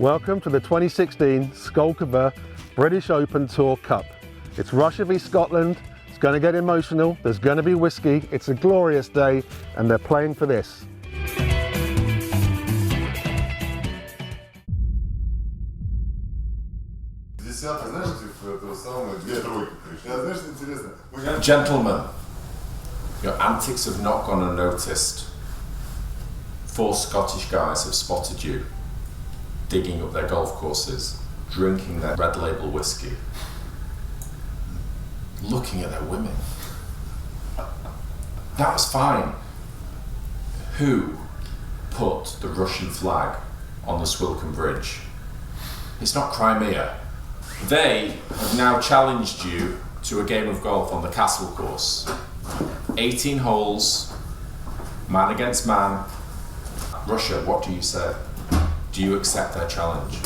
Welcome to the 2016 Skolkovo British Open Tour Cup. It's Russia v Scotland. It's going to get emotional. There's going to be whiskey. It's a glorious day and they're playing for this. Gentlemen, your antics have not gone unnoticed. 4 Scottish guys have spotted you digging up their golf courses, drinking their red label whiskey, looking at their women. That's fine. Who put the Russian flag on the Swilcan Bridge? It's not Crimea. They have now challenged you to a game of golf on the Castle course. 18 holes, man against man. Russia, what do you say? Do you accept their challenge?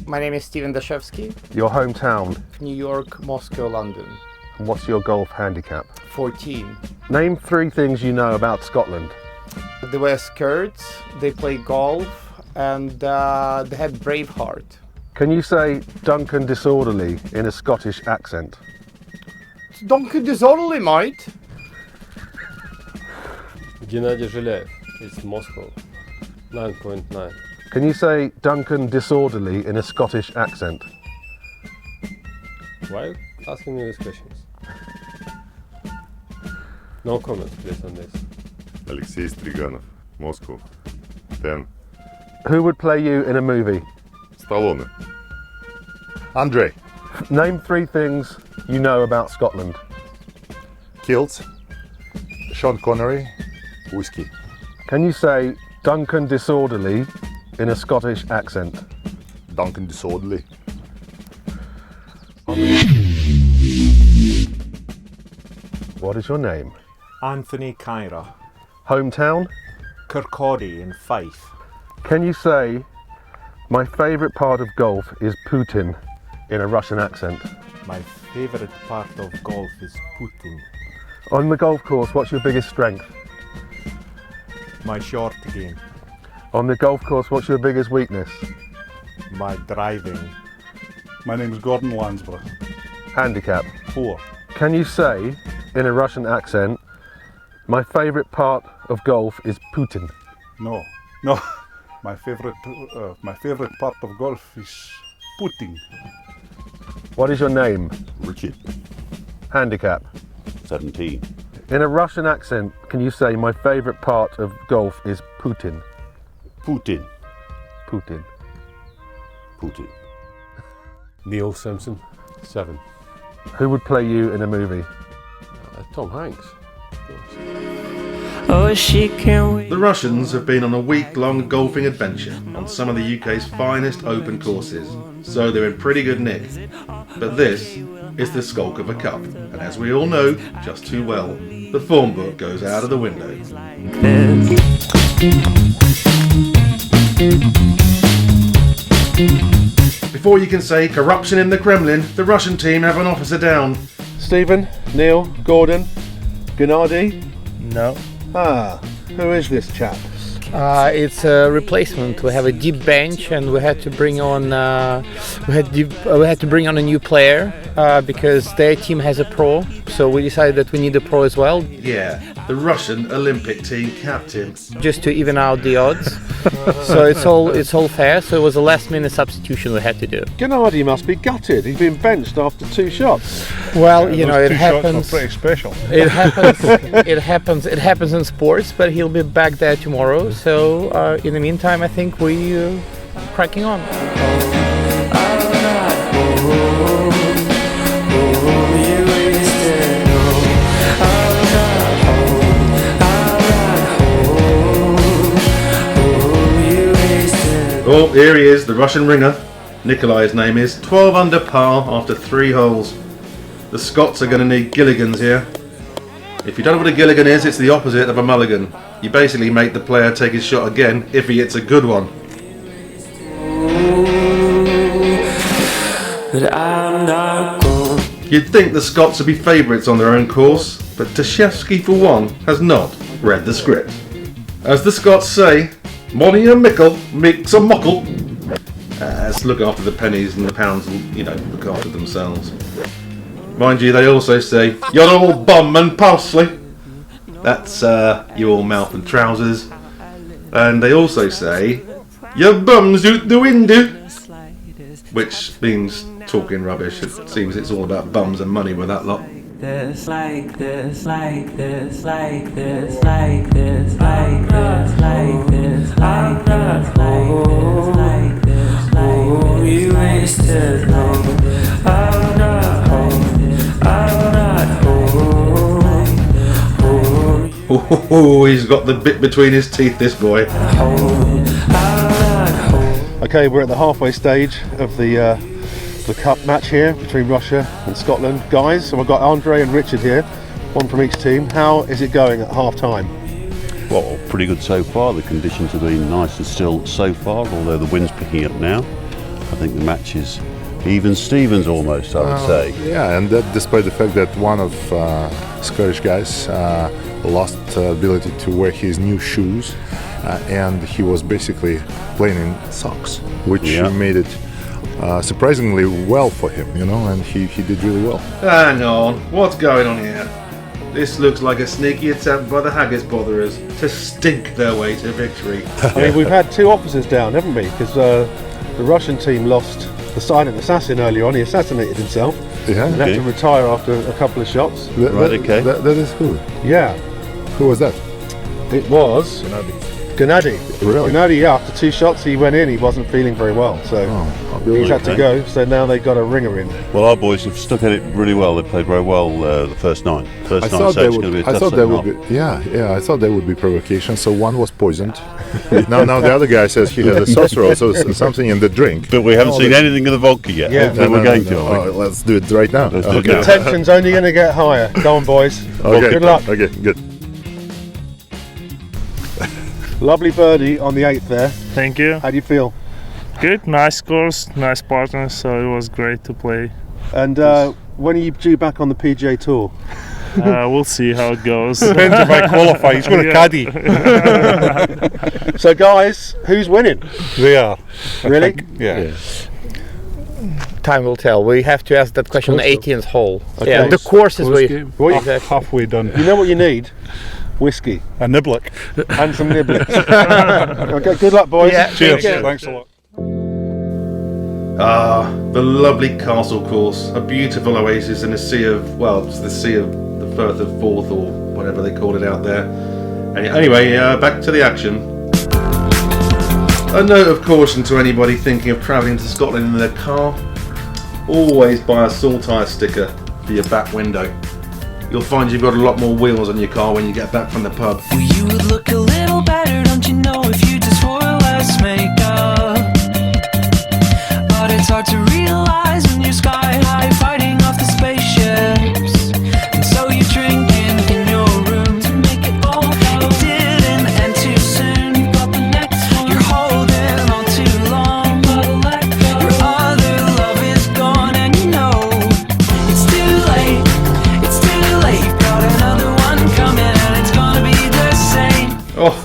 My name is Steven Dashevsky. Your hometown. New York, Moscow, London. And what's your golf handicap? 14. Name 3 things you know about Scotland. They wear skirts, they play golf, and they had Braveheart. Can you say Duncan Disorderly in a Scottish accent? Duncan Disorderly, mate. Gennady Zhelev, it's Moscow, 9.9. Can you say Duncan Disorderly in a Scottish accent? Why are you asking me these questions? No comments, please, on this. Alexei Striganov, Moscow, 10. Who would play you in a movie? Stallone. Andrei. Name 3 things you know about Scotland. Kilts. Sean Connery. Whiskey. Can you say Duncan Disorderly in a Scottish accent? Duncan Disorderly. What is your name? Anthony Kyra, Hometown? Kirkcaldy in Fife. Can you say my favourite part of golf is Putin in a Russian accent? My favourite part of golf is Putin. On the golf course, what's your biggest strength? My short game, On the golf course, what's your biggest weakness? my driving. My name is Gordon Lansborough. Handicap? 4. Can you say in a Russian accent, my favourite part of golf is Putin? No. My favorite part of golf is putting. What is your name? Richard. Handicap? 17. In a Russian accent, can you say my favourite part of golf is Putin? Putin. Putin. Putin. Neil Simpson, 7. Who would play you in a movie? Tom Hanks. The Russians have been on a week-long golfing adventure on some of the UK's finest open courses, so they're in pretty good nick. But this is the Skolkovo Cup, and as we all know just too well, the form book goes out of the window. Before you can say corruption in the Kremlin, the Russian team have an officer down. Stephen, Neil, Gordon, Gennady? No. Who is this chap? It's a replacement. We have a deep bench, and we had to bring on a new player because their team has a pro. So we decided that we need a pro as well, Yeah, the Russian Olympic team captain. just to even out the odds. So it's all fair. So it was a last-minute substitution we had to do. Gennady must be gutted. He's been benched after 2 shots. Well, you know, it Those 2 shots happens. were pretty special. It happens. It happens in sports, but he'll be back there tomorrow. So in the meantime, I think we cracking on. Oh, here he is, the Russian ringer. Nikolai, his name is. 12 under par after 3 holes. The Scots are going to need Gilligans here. If you don't know what a Gilligan is, it's the opposite of a mulligan. You basically make the player take his shot again if he hits a good one. You'd think the Scots would be favourites on their own course, but Dashevsky for one has not read the script. As the Scots say, money and mickle makes a muckle. Let's look after the pennies and the pounds will, look after themselves. Mind you, they also say, you're all bum and parsley. That's you all mouth and trousers. And they also say, your bum's out the window. Which means talking rubbish. It seems it's all about bums and money with that lot. This, like this, like this, like this, like this, like this, like this, like this, like this, like this, like this. You wasted love. I'm not home. I'm not home. Oh, he's got the bit between his teeth, this boy. Okay, we're at the halfway stage of the cup match here between Russia and Scotland. Guys, so I've got Andre and Richard here, one from each team. How is it going at half time? Well, pretty good so far. The conditions have been nice and still so far, although the wind's picking up now. I think the match is even Stevens almost, I would say. Yeah, and that despite the fact that one of Scottish guys lost ability to wear his new shoes, and he was basically playing in socks, which made it surprisingly well for him, and he did really well. Hang on, what's going on here? This looks like a sneaky attempt by the Haggis botherers to stink their way to victory. I mean, we've had two officers down, haven't we? Because the Russian team lost the silent assassin earlier on. He assassinated himself. Yeah, and had to retire after a couple of shots. That is who? Yeah. Who was that? It was Gennady. Really? Gennady, yeah, after 2 shots he went in, he wasn't feeling very well, so he's had to go, so now they've got a ringer in. Well, our boys have stuck at it really well. They played very well the first night. So it's going to be a tough second half. I thought there would be provocation, so one was poisoned. now the other guy says he had a saucer, also something in the drink. But we haven't seen anything of the vodka yet. Yeah. We're going to. Let's do it right now. The tension's only going to get higher. Go on, boys. Okay. Good luck. Okay, good. Lovely birdie on the 8th there. Thank you. How do you feel? Good, nice course, nice partners, so it was great to play. And when are you due back on the PGA Tour? We'll see how it goes. Depends if I qualify. He's got a caddy. So, guys, who's winning? They are. Really? Yeah. Time will tell. We have to ask that question on the 18th hole. Okay. Yeah, the course is where Halfway done. You know what you need? Whiskey. A niblick. And some niblets. Okay, good luck, boys. Yeah, Cheers. thank you. Thanks a lot. The lovely castle course, a beautiful oasis in a sea of, well, it's the sea of the Firth of Forth or whatever they call it out there. And anyway, back to the action. A note of caution to anybody thinking of travelling to Scotland in their car: always buy a salt tire sticker for your back window. You'll find you've got a lot more wheels on your car when you get back from the pub. Well, you would look a little better, don't you know, if you just wore less makeup. But it's hard to realize when you're sky high fighting off the spaceships. And so you're drinking in your room to make it all go. It didn't end too soon, but the next one you're holding on too long. But let go. Your other love is gone, and you know it's too late. It's too late. You've got another one coming, and it's gonna be the same. Oh,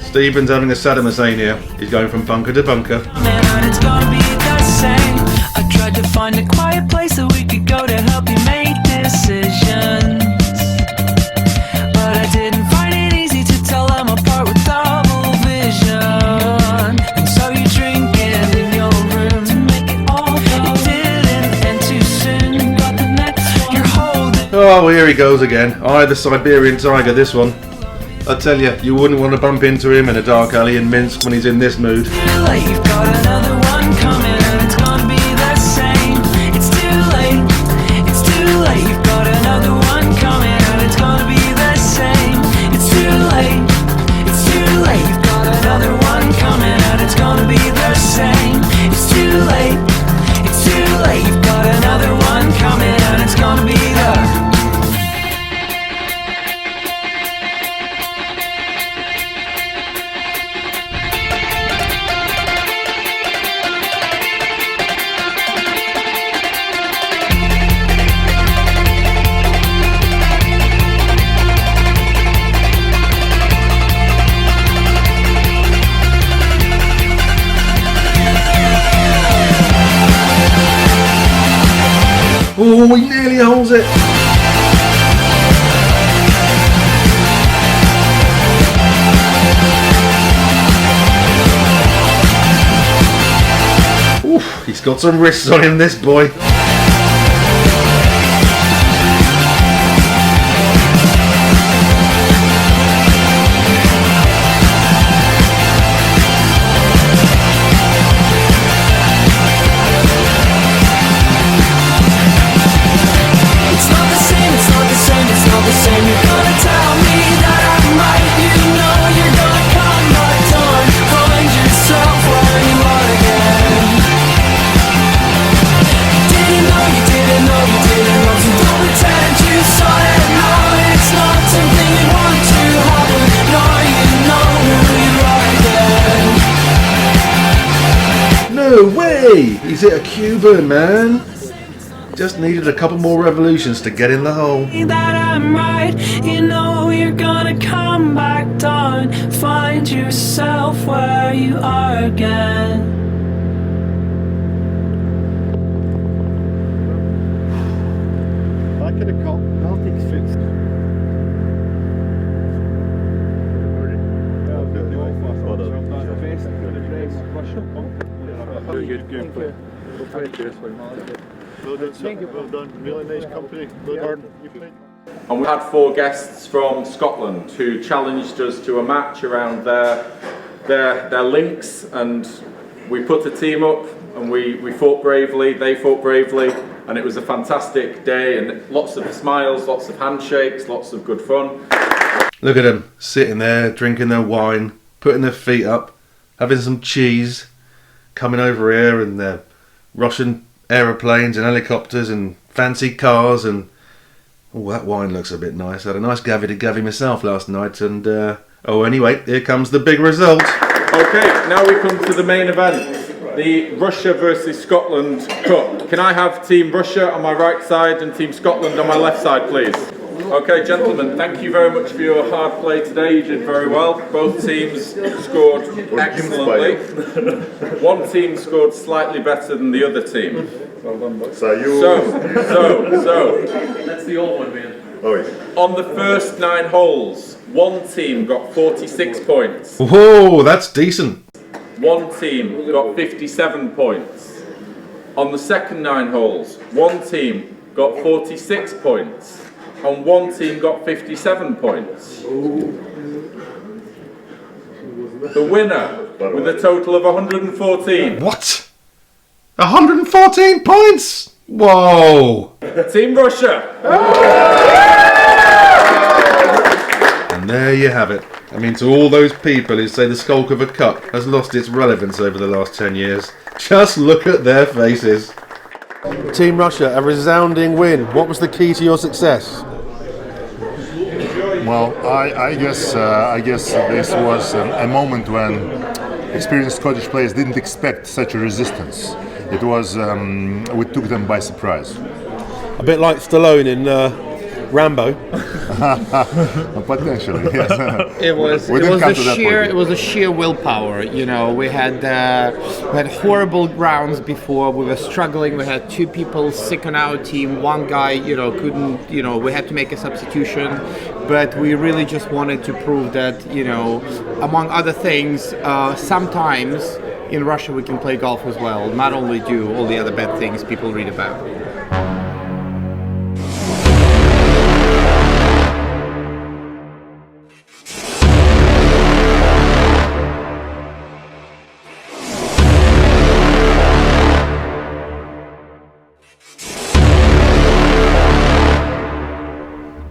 Stephen's having a Saddam Hussein here. He's going from bunker to bunker. And it's gonna be the same. I tried to find a quiet place that we could go to help you make decisions, but I didn't find it easy to tell them apart with double vision. And so you're drinking in your room to make it all go. It didn't end too soon, but the next one you're holding. Oh, here he goes again. The Siberian tiger, this one. I tell you wouldn't want to bump into him in a dark alley in Minsk when he's in this mood. Too late, you've got another one coming, and it's gonna be the same. It's too late, it's too late, you've got another one coming, and it's gonna be the same. It's too late, it's too late, you've got another one coming, and it's gonna be the same. It's too late, it's too late, you've got another one coming, and it's gonna be the Oh, he nearly holds it. Oof, he's got some wrists on him, this boy. No way! He's hit a Cuban, man. Just needed a couple more revolutions to get in the hole. That I'm right, you know you're gonna come back down, find yourself where you are again. I could have caught Baltic fixed. Very good game play. Thank you. Well done. Really nice company. Well done. You played. And we had 4 guests from Scotland who challenged us to a match around their links, and we put a team up and we fought bravely, they fought bravely, and it was a fantastic day and lots of smiles, lots of handshakes, lots of good fun. Look at them sitting there, drinking their wine, putting their feet up, having some cheese, coming over here in their Russian aeroplanes and helicopters and fancy cars, and oh, that wine looks a bit nice. I had a nice gavy to gavy myself last night, and oh, anyway, here comes the big result. Okay, now we come to the main event, the Russia versus Scotland Cup. Can I have Team Russia on my right side and Team Scotland on my left side, please? Okay, gentlemen, thank you very much for your hard play today. You did very well. Both teams scored excellently. One team scored slightly better than the other team. So, That's the old one, man. Oh, yeah. On the first 9 holes, one team got 46 points. Whoa, that's decent. One team got 57 points. On the second 9 holes, one team got 46 points. And one team got 57 points. The winner, with a total of 114. What? 114 points? Whoa! Team Russia! And there you have it. I mean, to all those people who say the Skolkovo Cup has lost its relevance over the last 10 years, just look at their faces. Team Russia, a resounding win. What was the key to your success? Well, I guess this was a moment when experienced Scottish players didn't expect such a resistance. It was we took them by surprise. A bit like Stallone in Rambo. Potentially, yes. It was a sheer willpower. You know, we had horrible rounds before. We were struggling. We had 2 people sick on our team. One guy, couldn't. We had to make a substitution. But we really just wanted to prove that, among other things, sometimes in Russia we can play golf as well. Not only do all the other bad things people read about.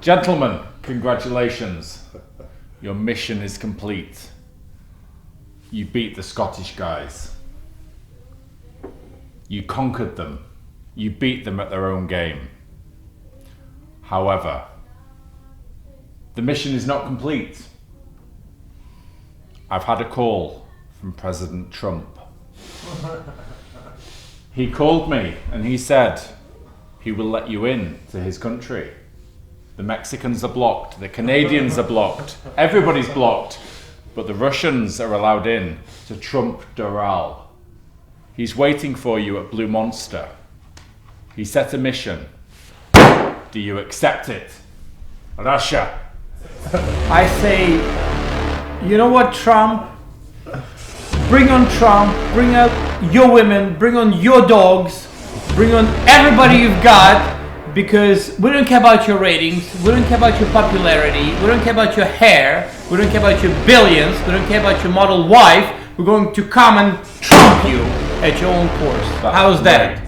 Gentlemen, congratulations. Your mission is complete. You beat the Scottish guys. You conquered them. You beat them at their own game. However, the mission is not complete. I've had a call from President Trump. He called me and he said he will let you in to his country. The Mexicans are blocked, the Canadians are blocked, everybody's blocked, but the Russians are allowed in to Trump Doral. He's waiting for you at Blue Monster. He set a mission Do you accept it? Russia. I say, you know what, Trump? Bring on Trump, bring out your women, bring on your dogs, bring on everybody you've got, because we don't care about your ratings, we don't care about your popularity, we don't care about your hair, we don't care about your billions, we don't care about your model wife. We're going to come and trump you at your own course. How's that?